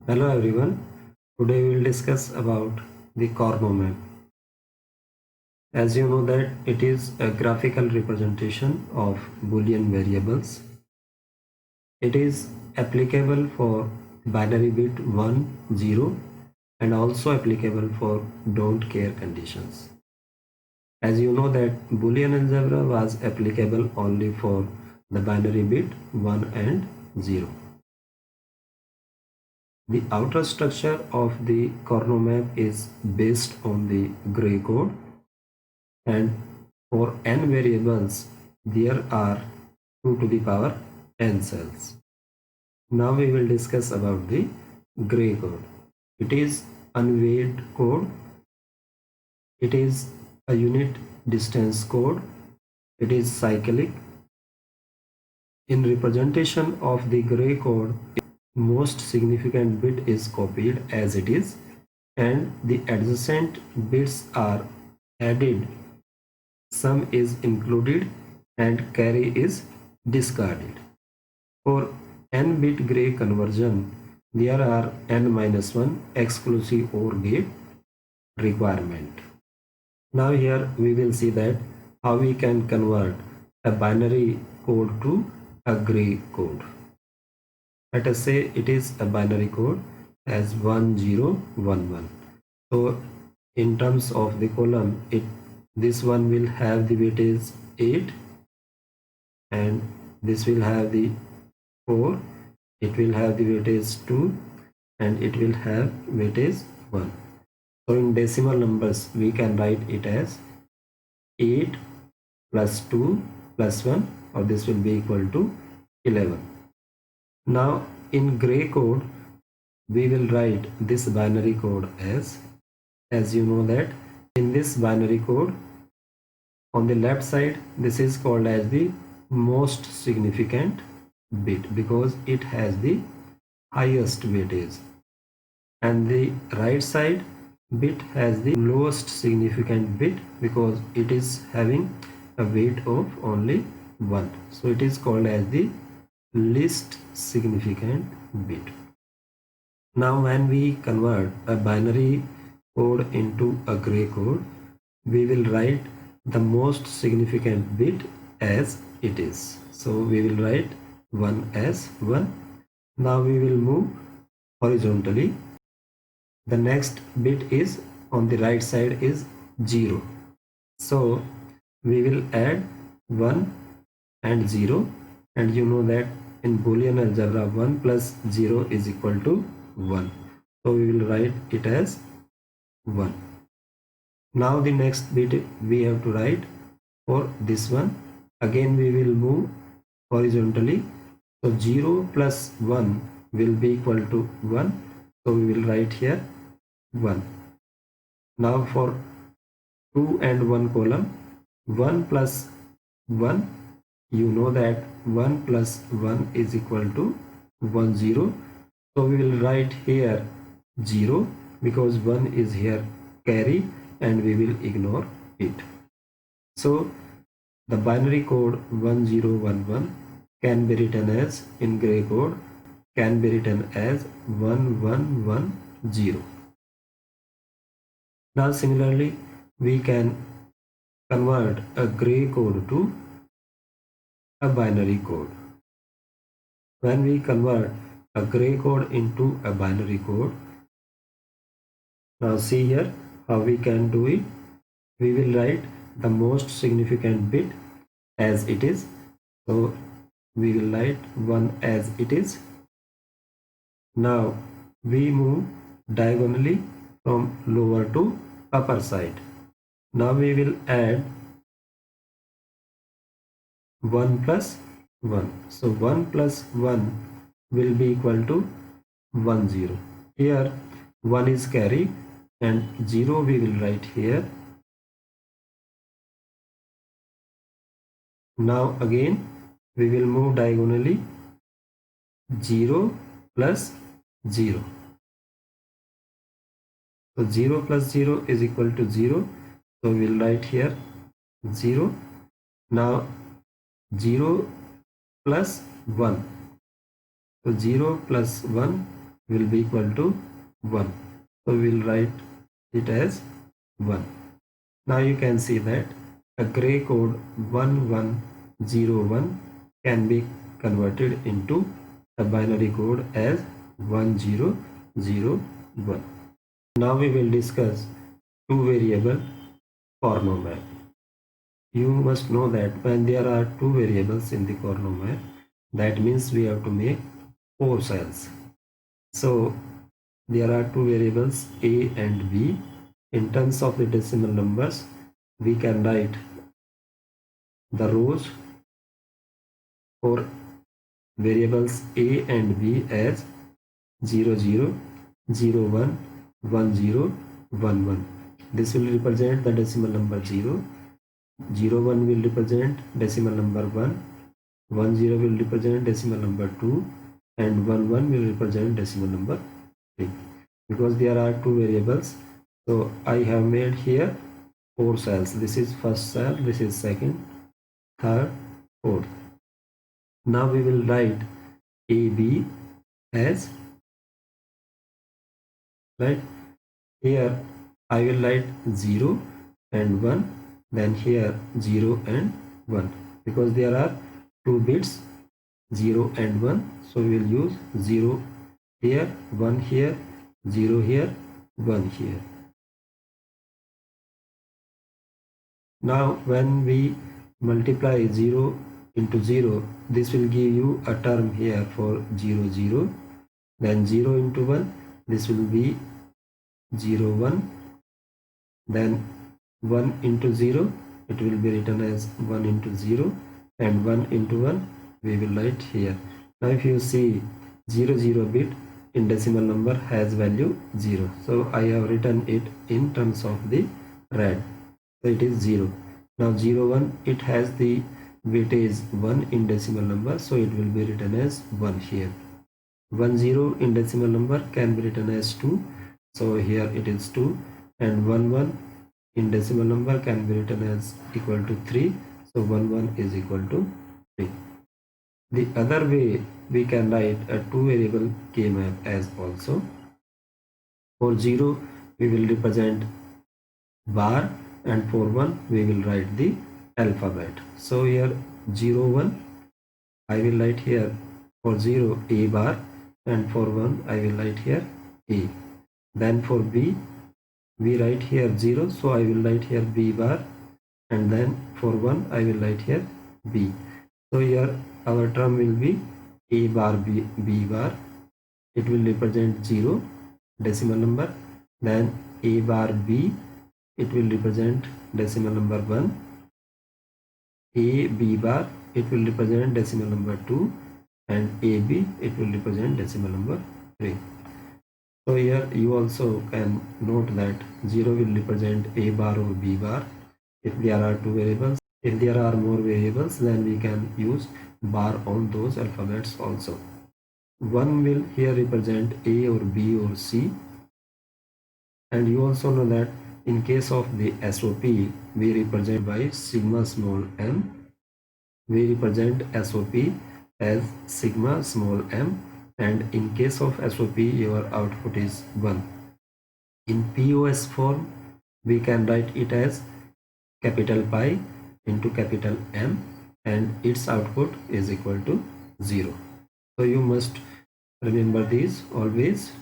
Hello everyone. Today we will discuss about the Carnot map. As you know that it is a graphical representation of Boolean variables. It is applicable for binary bit 1, 0 and also applicable for don't care conditions. As you know that Boolean algebra was applicable only for the binary bit 1 and 0. The outer structure of the Carnot map is based on the gray code, and for n variables there are 2 to the power n cells. Now we will discuss about the gray code. It is unweighted code. It is a unit distance code. It is cyclic. In representation of the gray code, most significant bit is copied as it is and the adjacent bits are added, sum is included and carry is discarded. For n bit gray conversion, there are n-1 exclusive OR gate requirement. Now here we will see that how we can convert a binary code to a gray code. Let us say it is a binary code as 1011. So in terms of the column, this one will have the weightage 8 and this will have the 4, it will have the weightage 2 and it will have weightage 1. So in decimal numbers we can write it as 8 plus 2 plus 1, or this will be equal to 11. Now in gray code we will write this binary code as you know that in this binary code on the left side this is called as the most significant bit because it has the highest weightage, and the right side bit has the lowest significant bit because it is having a weight of only 1. So it is called as the least significant bit. Now when we convert a binary code into a gray code, we will write the most significant bit as it is. So we will write 1 as 1. Now we will move horizontally. The next bit is on the right side is 0. So we will add 1 and 0, and you know that in Boolean algebra 1 plus 0 is equal to 1. So we will write it as 1. Now the next bit we have to write for this one. Again we will move horizontally. So 0 plus 1 will be equal to 1. So we will write here 1. Now for 2 and 1 column, 1 plus 1, you know that 1 plus 1 is equal to 1 0. So we will write here 0 because 1 is here carry and we will ignore it. So the binary code 1011 can be written as, in gray code, can be written as 1110. Now similarly we can convert a gray code to a binary code. When we convert a gray code into a binary code, now see here how we can do it. We will write the most significant bit as it is. So we will write 1 as it is. Now we move diagonally from lower to upper side. Now we will add 1 plus 1. So 1 plus 1 will be equal to 1 0. Here 1 is carry and 0 we will write here. Now again we will move diagonally 0 plus 0. So 0 plus 0 is equal to 0. So we will write here 0. Now 0 plus 1. So 0 plus 1 will be equal to 1. So we'll write it as 1. Now you can see that a gray code 1101 can be converted into a binary code as 1001. Now we will discuss two variable Karnaugh map. You must know that when there are two variables in the Karnaugh map, that means we have to make 4 cells. So there are two variables A and B. In terms of the decimal numbers, we can write the rows for variables A and B as 0, 0, 0, 1, 1, 0, 1, 1. This will represent the decimal number 0. 0, 1 will represent decimal number 1. 1, 0 will represent decimal number 2. And 1, 1 will represent decimal number 3. Because there are two variables, so I have made here 4 cells. This is first cell, this is second, third, fourth. Now we will write AB as, right, here I will write 0 and 1, then here 0 and 1, because there are 2 bits 0 and 1, so we will use 0 here, 1 here, 0 here, 1 here. Now when we multiply 0 into 0, this will give you a term here for 0, 0. Then 0 into 1, this will be 0, 1. Then 1 into 0, it will be written as 1 into 0. And 1 into 1, we will write here. Now if you see 0, 0 bit in decimal number has value 0. So I have written it in terms of the red. So it is 0. Now 0, 1, it has the weightage 1 in decimal number, so it will be written as 1 here. 1, 0 in decimal number can be written as 2, so here it is 2. And 1, 1 in decimal number can be written as equal to 3, so 1, 1 is equal to 3. The other way we can write a two variable K map as also. For 0 we will represent bar, and for 1 we will write the alphabet. So here 0, 1, I will write here for 0 A bar, and for 1 I will write here A. Then for B we write here 0, so I will write here B bar, and then for 1 I will write here B. So here our term will be A bar B bar. It will represent 0 decimal number. Then A bar B, it will represent decimal number 1. A B bar, it will represent decimal number 2. And A B, it will represent decimal number 3. So here you also can note that 0 will represent A bar or B bar if there are two variables. If there are more variables, then we can use bar on those alphabets also. 1 will here represent A or B or C. And you also know that in case of the SOP, we represent by sigma small m. We represent SOP as sigma small m. And in case of SOP, your output is 1. In POS form, we can write it as capital Pi into capital M, and its output is equal to 0. So you must remember these always.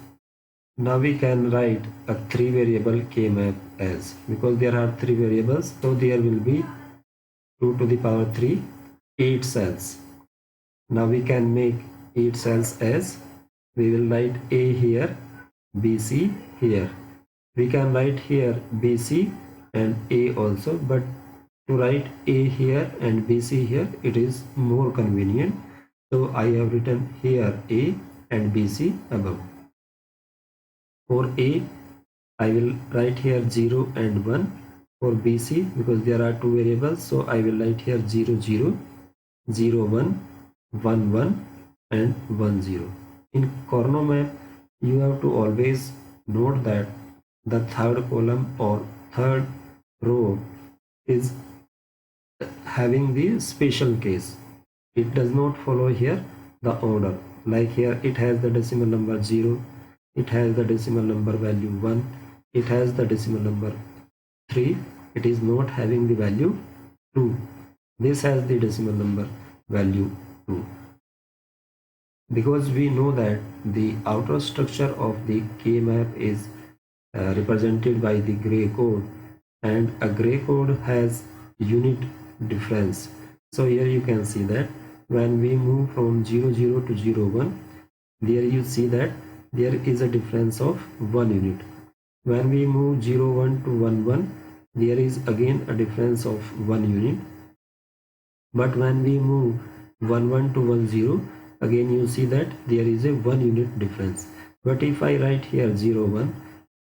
Now we can write a 3 variable K map as, because there are 3 variables, so there will be 2 to the power 3, 8 cells. Now we can make 8 cells as, we will write A here, BC here. We can write here BC and A also, but to write A here and BC here, it is more convenient. So I have written here A and BC above. For A, I will write here 0 and 1. For BC, because there are 2 variables, so I will write here 0, 0, 0, 1, 1, 1 and 1, 0. In Karnaugh map, you have to always note that the third column or third row is having the special case. It does not follow here the order. Like here it has the decimal number 0, it has the decimal number value 1, it has the decimal number 3, it is not having the value 2. This has the decimal number value 2. Because we know that the outer structure of the K map is represented by the gray code, and a gray code has unit difference. So here you can see that when we move from 0 0 to 0 1, there you see that there is a difference of 1 unit. When we move 0 1 to 1 1, there is again a difference of 1 unit. But when we move 1 1 to 1 0, again you see that there is a 1 unit difference. But if I write here 0 1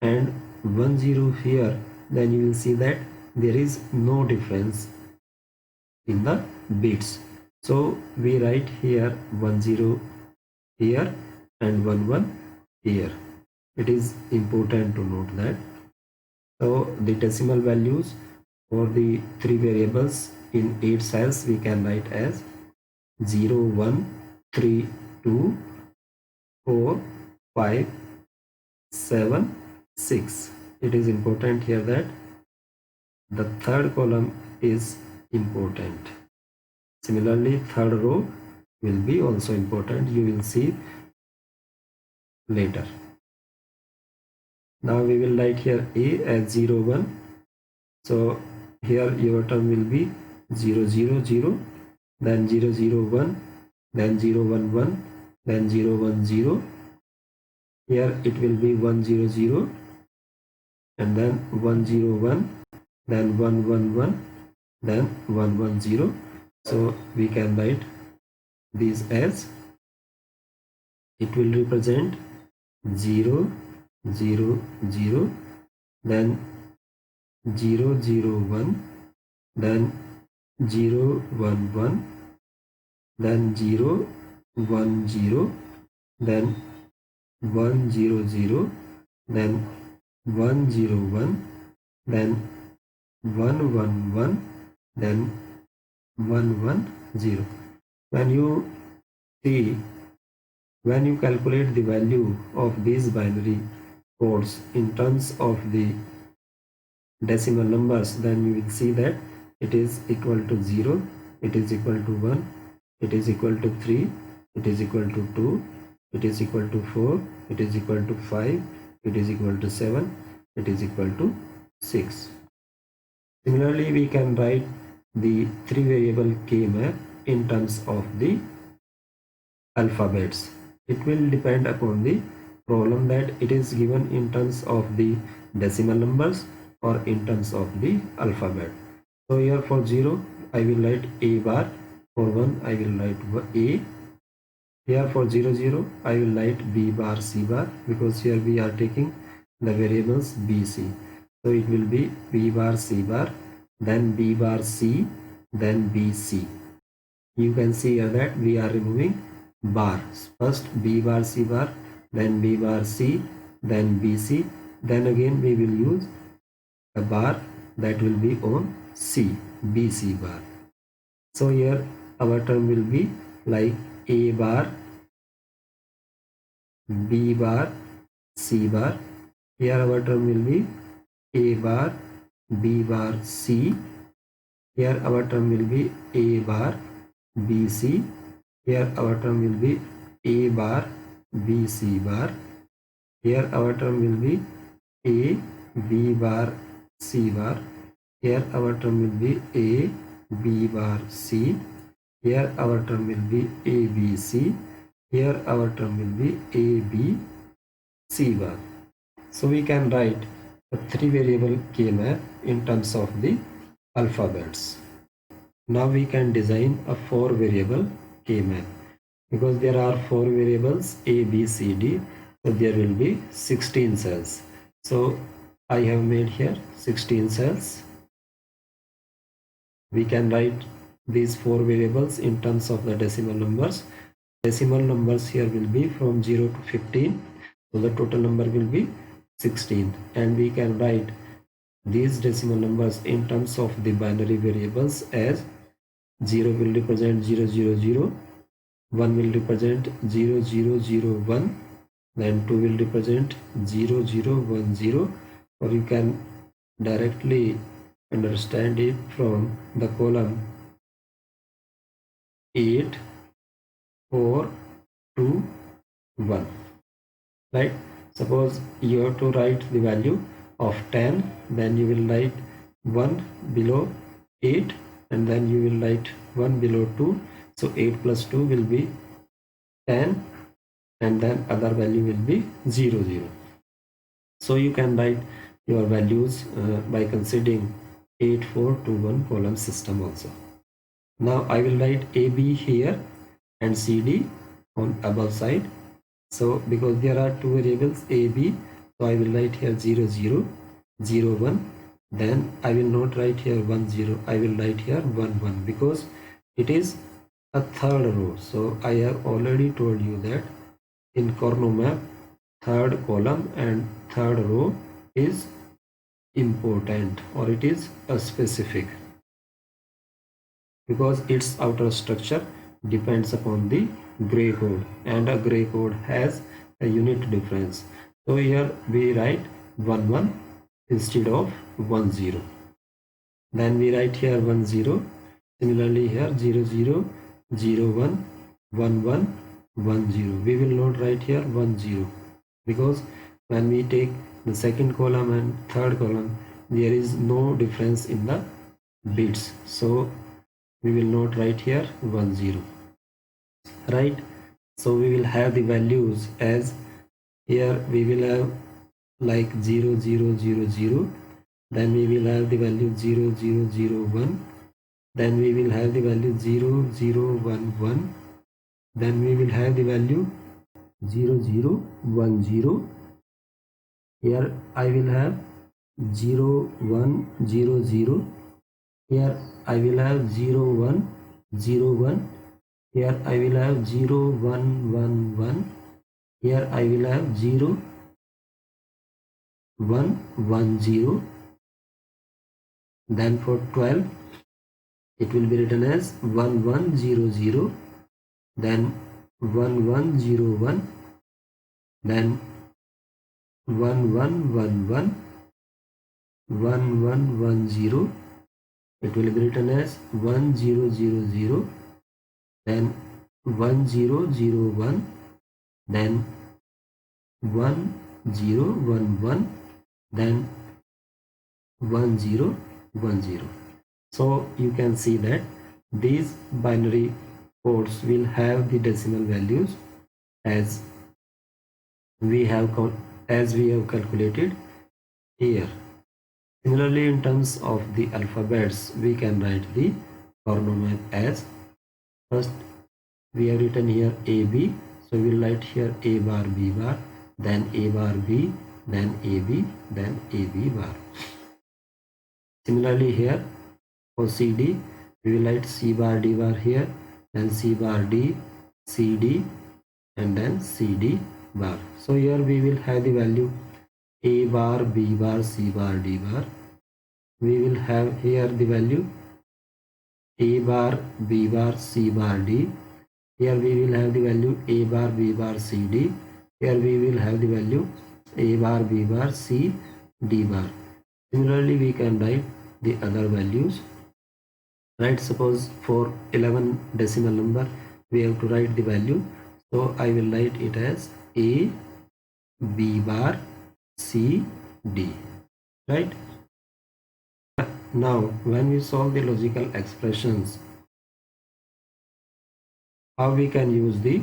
and 1 0 here, then you will see that there is no difference in the bits. So we write here 1 0 here and 1 1 here. It is important to note that. So the decimal values for the 3 variables in 8 cells we can write as 0 1 3 2 4 5 7 6. It is important here that the third column is important. Similarly, third row will be also important. You will see later. Now we will write here A as 0 1. So here your term will be 0 0 0, then 0 0 1, then 0 1 1, then 0 1 0. Here it will be 1 0 0, and then 1 0 1, then 1 1 1, then 1 1 0. So we can write these as, it will represent 0 0 0, then 0 0 1, then 0 1 1, then 0 1 0, then 1 0 0, then 1 0 1, then 1 1 1, then 1 1 0. When you see, when you calculate the value of these binary codes in terms of the decimal numbers, then you will see that it is equal to 0, it is equal to 1, it is equal to 3, it is equal to 2, it is equal to 4, it is equal to 5, it is equal to 7, it is equal to 6. Similarly, we can write the 3 variable K map in terms of the alphabets. It will depend upon the problem that it is given in terms of the decimal numbers or in terms of the alphabet. So here for 0 I will write A bar, for 1 I will write A. Here for 0 0 I will write B bar C bar, because here we are taking the variables B C. So it will be B bar C bar, then B bar C, then B C. You can see here that we are removing bars. First B bar C bar, then B bar C, then B C, then again we will use a bar that will be on C, B C bar. So here our term will be like A bar, B bar, C bar. Here our term will be A bar, B bar, C. Here our term will be A bar, B C. Here our term will be A bar, B C bar. Here our term will be A, B bar, C bar. Here our term will be A, B bar, C. Here our term will be A, B, C. Here our term will be A, B, C bar. So we can write a 3 variable K map in terms of the alphabets. Now we can design a 4 variable K map, because there are 4 variables A, B, C, D. So there will be 16 cells. So I have made here 16 cells. We can write these 4 variables in terms of the decimal numbers. Decimal numbers here will be from 0 to 15. So the total number will be 16. And we can write these decimal numbers in terms of the binary variables as 0 will represent 0 0 0, 1 will represent 0 0 0 1, then 2 will represent 0 0 1 0, or you can directly understand it from the column 8 4 2 1, right? Suppose you have to write the value of 10, then you will write 1 below 8, and then you will write 1 below 2. So 8 plus 2 will be 10, and then other value will be 0 0. So you can write your values by considering 8 4 2 1 column system also. Now I will write AB here and CD on above side. So because there are two variables AB, so I will write here 0 0 0 1. Then I will not write here 1 0. I will write here 1 1 because it is a third row. So I have already told you that in Karnaugh third column and third row is important, or it is a specific, because its outer structure depends upon the gray code, and a gray code has a unit difference. So here we write 1 1 instead of 1 0. Then we write here 1 0. Similarly here 0 0 0 1 1 1 1 0. We will not write here 1 0 because when we take the second column and third column, there is no difference in the bits. So we will not write here 1 0, right? So we will have the values as here we will have like 0 0 0 0, then we will have the value 0 0 0 1, then we will have the value 0 0 1 1, then we will have the value 0 0 1 0. Here I will have 0 1 0 0. Here I will have 0 1 0 1. Here I will have 0 1 1 1. Here I will have 0 1 1 0. Then for 12 it will be written as 1 1 0 0, then 1 1 0 1, then 1 1 1 1, 1 1 1 0. It will be written as 1 0 0 0, then 1 0 0 1, then 1 0 1 1, then 1 0 1 0. So you can see that these binary codes will have the decimal values as we have calculated here. Similarly, in terms of the alphabets, we can write the Karnaugh as first we have written here AB, so we will write here A bar B bar, then A bar B, then AB, then AB bar. Similarly here for CD, we will write C bar D bar here, then C bar D, CD, and then CD bar. So here we will have the value A bar B bar C bar D bar. We will have here the value A bar B bar C bar D. Here we will have the value A bar B bar C D. Here we will have the value A bar B bar C D bar. Similarly, we can write the other values, right? Suppose for 11 decimal number we have to write the value, so I will write it as A B bar C D, right? Now when we solve the logical expressions, how we can use the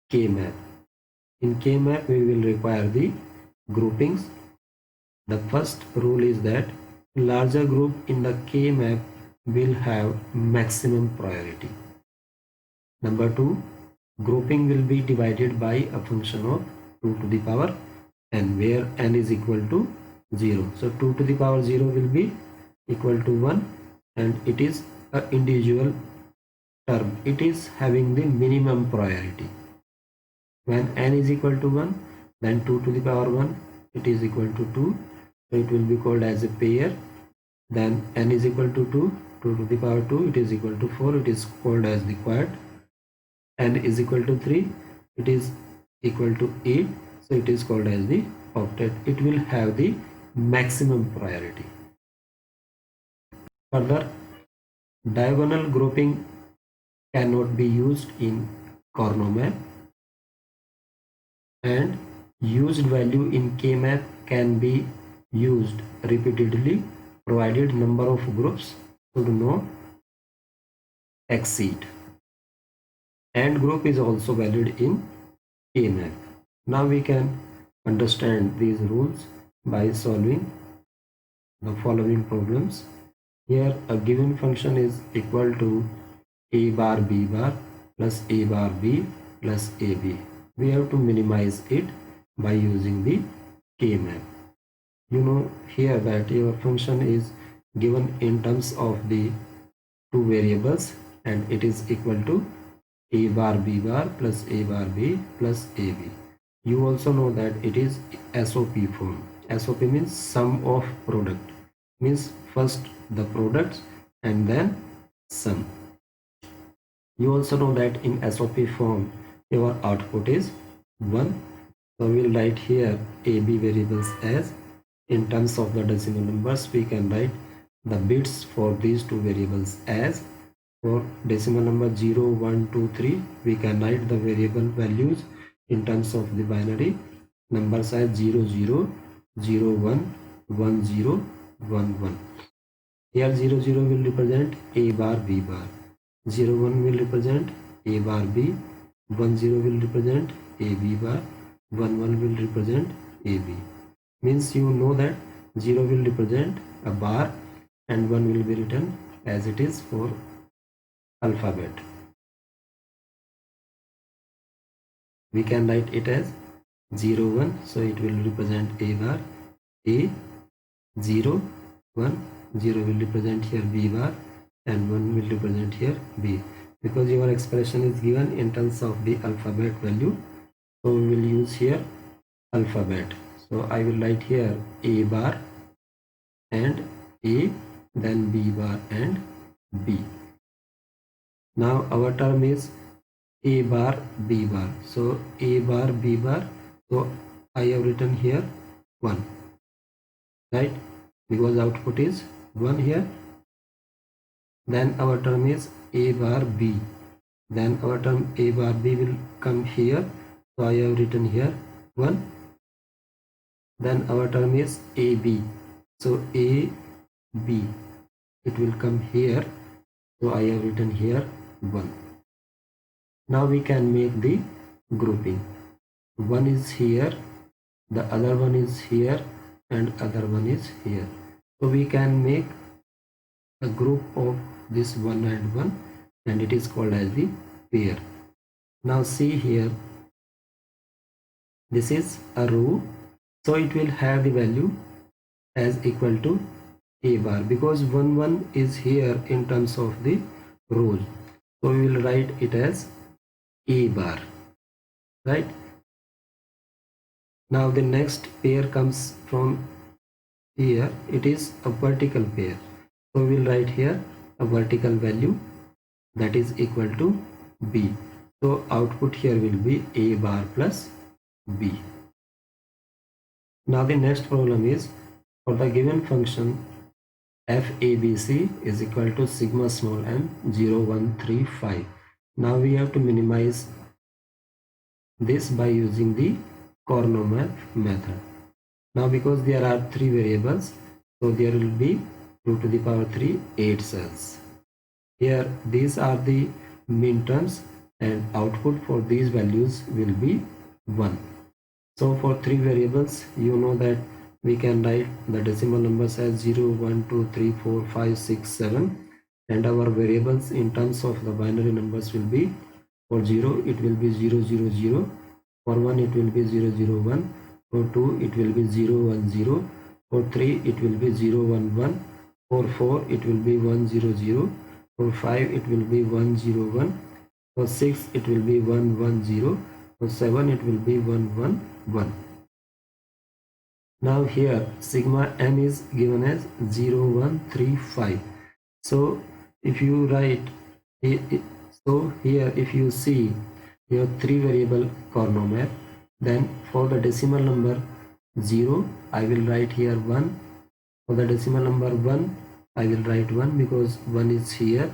K-map? In K-map we will require the groupings. The first rule is that larger group in the K-map will have maximum priority. Number 2, grouping will be divided by a function of 2 to the power n, where n is equal to 0. So 2 to the power 0 will be equal to 1, and it is an individual term. It is having the minimum priority. When n is equal to 1, then 2 to the power 1, it is equal to 2. So it will be called as a pair. Then n is equal to 2, 2 to the power 2, it is equal to 4, it is called as the quad. N is equal to 3, it is equal to 8, so it is called as the octet. It will have the maximum priority. Further, diagonal grouping cannot be used in Karnaugh map, and used value in K-map can be used repeatedly provided number of groups should not exceed. AND group is also valid in K-map. Now we can understand these rules by solving the following problems. Here a given function is equal to a bar b bar plus a bar b plus ab. We have to minimize it by using the K-map. You know here that your function is given in terms of the two variables and it is equal to a bar b bar plus a bar b plus ab. You also know that it is SOP form. SOP means sum of product, means first the products and then sum. You also know that in SOP form your output is 1. So we will write here AB variables as, in terms of the decimal numbers we can write the bits for these two variables as, for decimal number 0, 1, 2, 3 we can write the variable values in terms of the binary numbers as 0, 0, 0, 1, 1, 0, 1, 1. Here 0, 0 will represent a bar b bar, 0, 1 will represent a bar b, 1, 0 will represent a b bar, 1, 1 will represent a b. Means you know that 0 will represent a bar and 1 will be written as it is for alphabet. We can write it as 0, 1, so it will represent a bar, a, 0, 1, 0 will represent here b bar and 1 will represent here b. Because your expression is given in terms of the alphabet value, so we will use here alphabet. So I will write here a bar and a, then b bar and b. Now our term is a bar b bar, so a bar b bar, so I have written here 1, right, because output is 1 here. Then our term is a bar b, then our term a bar b will come here, so I have written here 1. Then our term is ab, so a b, it will come here, so I have written here 1. Now we can make the grouping. One is here, the other one is here, and other one is here. So we can make a group of this 1 and 1, and it is called as the pair. Now see here, this is a row, so it will have the value as equal to a bar, because 1, 1 is here in terms of the rows, so we will write it as a bar, right? Now the next pair comes from here, it is a vertical pair, so we will write here a vertical value that is equal to b. So output here will be a bar plus b. Now the next problem is, for the given function fabc is equal to sigma small m 0, 1, 3, 5. Now we have to minimize this by using the Karnaugh map method. Now because there are 3 variables, so there will be 2 to the power 3, 8 cells. Here these are the min terms and output for these values will be 1. So for 3 variables, you know that we can write the decimal numbers as 0, 1, 2, 3, 4, 5, 6, 7, and our variables in terms of the binary numbers will be, for 0 it will be 0, 0, 0, for 1 it will be 0, 0, 1, for 2 it will be 0, 1, 0, for 3 it will be 0, 1, 1, for 4 it will be 1, 0, 0, for 5 it will be 1, 0, 1, for 6 it will be 1, 1, 0, for 7 it will be 1, 1, 1. Now here sigma m is given as 0, 1, 3, 5. So if you write so here if you see your 3 variable Karnaugh map, Then for the decimal number 0, I will write here 1. For the decimal number 1, I will write 1 because 1 is here.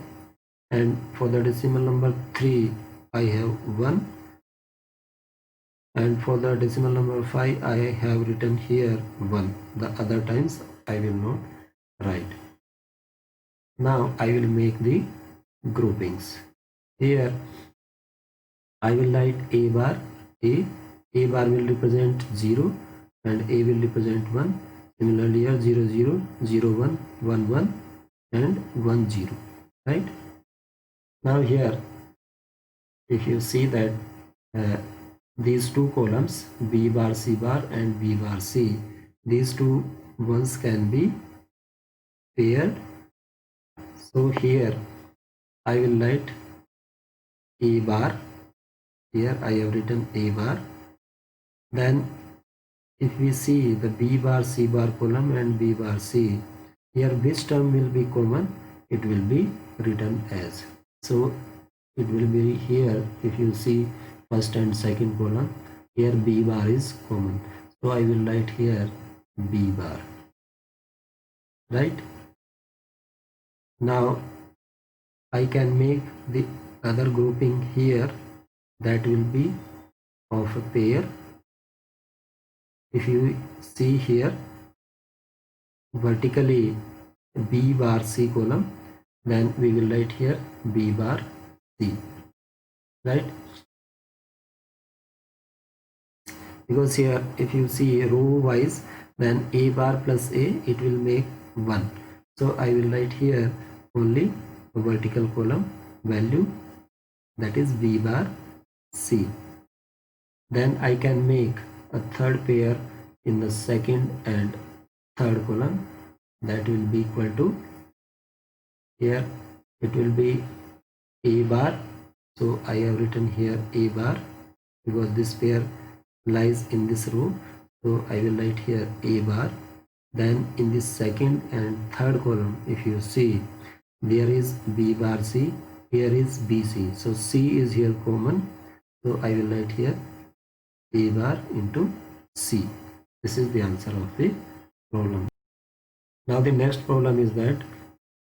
And for the decimal number 3, I have 1. And for the decimal number 5, I have written here 1. The other times I will not write. Now I will make the groupings. Here I will write A bar. A bar will represent 0 and A will represent 1. Similarly here 0 0 0 1 1 1 and 1 0, right? Now here if you see that these two columns B bar C bar and B bar C, these two ones can be paired. So here I will write A bar. Here I have written A bar. Then if we see the B bar C bar column and B bar C, here which term will be common? It will be written as. So it will be here, if you see first and second column, here B bar is common. So I will write here B bar, right? Now I can make the other grouping here, that will be of a pair. If you see here vertically B bar C column, then we will write here B bar C, right? Because here if you see row wise, then A bar plus A, it will make 1. So I will write here only a vertical column value, that is B bar C. Then I can make a third pair in the second and third column, that will be equal to, here it will be A bar. So I have written here A bar because this pair lies in this row. So I will write here A bar. Then in this second and third column, if you see, there is B bar C, here is BC. So C is here common. So I will write here A bar into C. This is the answer of the problem. Now the next problem is that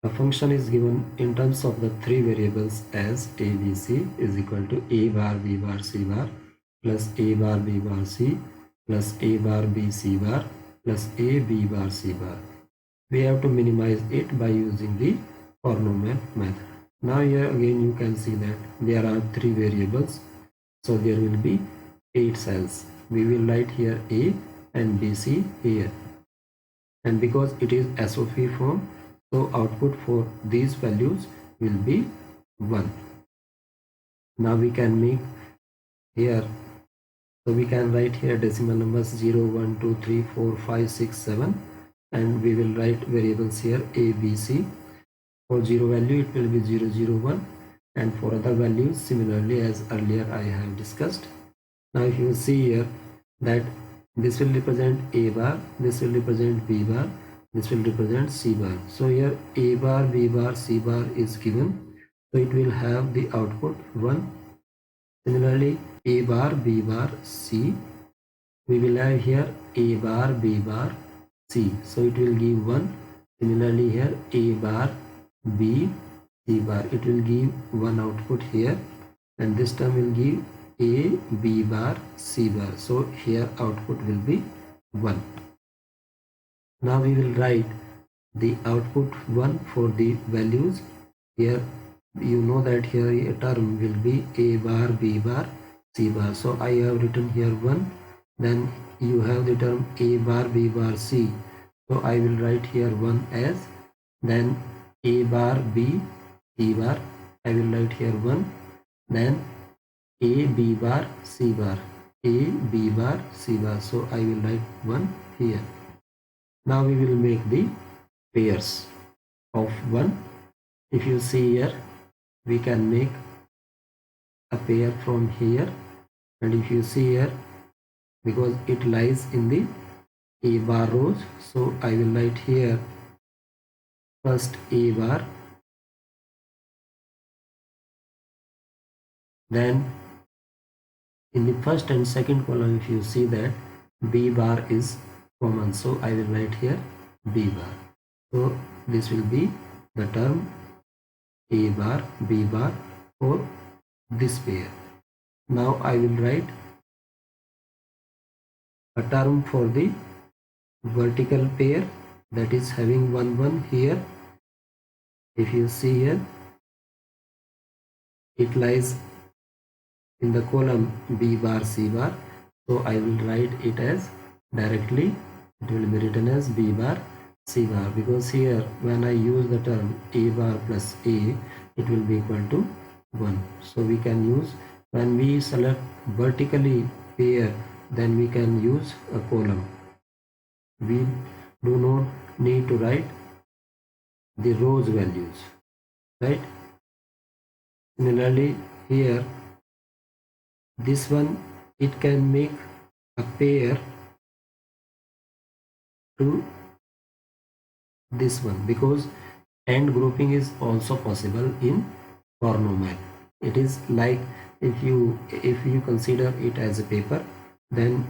a function is given in terms of the three variables as a, b, c is equal to a bar b bar c bar plus a bar b bar c plus a bar b c bar plus a b bar c bar. We have to minimize it by using the Kornomap method. Now here again you can see that there are three variables. So there will be 8 cells. We will write here a and bc here. And because it is SOP form, so output for these values will be 1. Now we can make here, so we can write here decimal numbers 0, 1, 2, 3, 4, 5, 6, 7, and we will write variables here a, b, c. For 0 value it will be 0, 0, 1, and for other values similarly as earlier I have discussed. Now if you see here that this will represent A bar, this will represent B bar, this will represent C bar. So here A bar, B bar, C bar is given. So it will have the output 1. Similarly A bar, B bar, C. We will have here A bar, B bar, C. So it will give 1. Similarly here A bar, B, C bar. It will give 1 output here. And this term will give A, B bar, C bar. So here output will be 1. Now we will write the output 1 for the values. Here you know that here a term will be A bar, B bar, C bar. So I have written here 1. Then you have the term A bar, B bar, C. So I will write here 1 as. Then A bar, B, C bar. I will write here 1. Then A, B bar, C bar, A, B bar, C bar. So I will write 1 here. Now we will make the pairs of 1. If you see here, we can make a pair from here. And if you see here, because it lies in the A bar rows, so I will write here first A bar, then In the first and second column, if you see that B bar is common, so I will write here B bar. So this will be the term A bar, B bar for this pair. Now I will write a term for the vertical pair that is having 1 1 here. If you see here, it lies in the column B bar C bar, so I will write it as directly, it will be written as B bar C bar, because here when I use the term A bar plus A, it will be equal to 1. So we can use, when we select vertically pair, then we can use a column. We do not need to write the rows values, right? Similarly here, this one, it can make a pair to this one, because AND grouping is also possible in Kornomap. It is like, if you consider it as a paper, then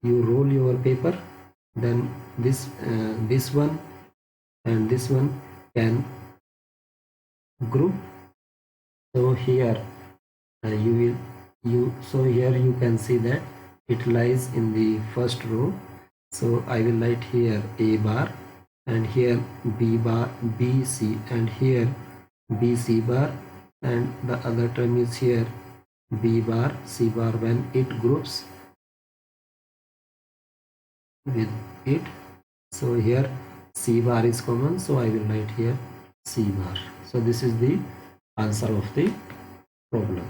you roll your paper, then this one and this one can group. So here so here you can see that it lies in the first row. So I will write here A bar, and here B bar, B C, and here B C bar, and the other term is here B bar C bar when it groups with it. So here C bar is common, so I will write here C bar. So this is the answer of the problem.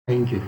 Thank you.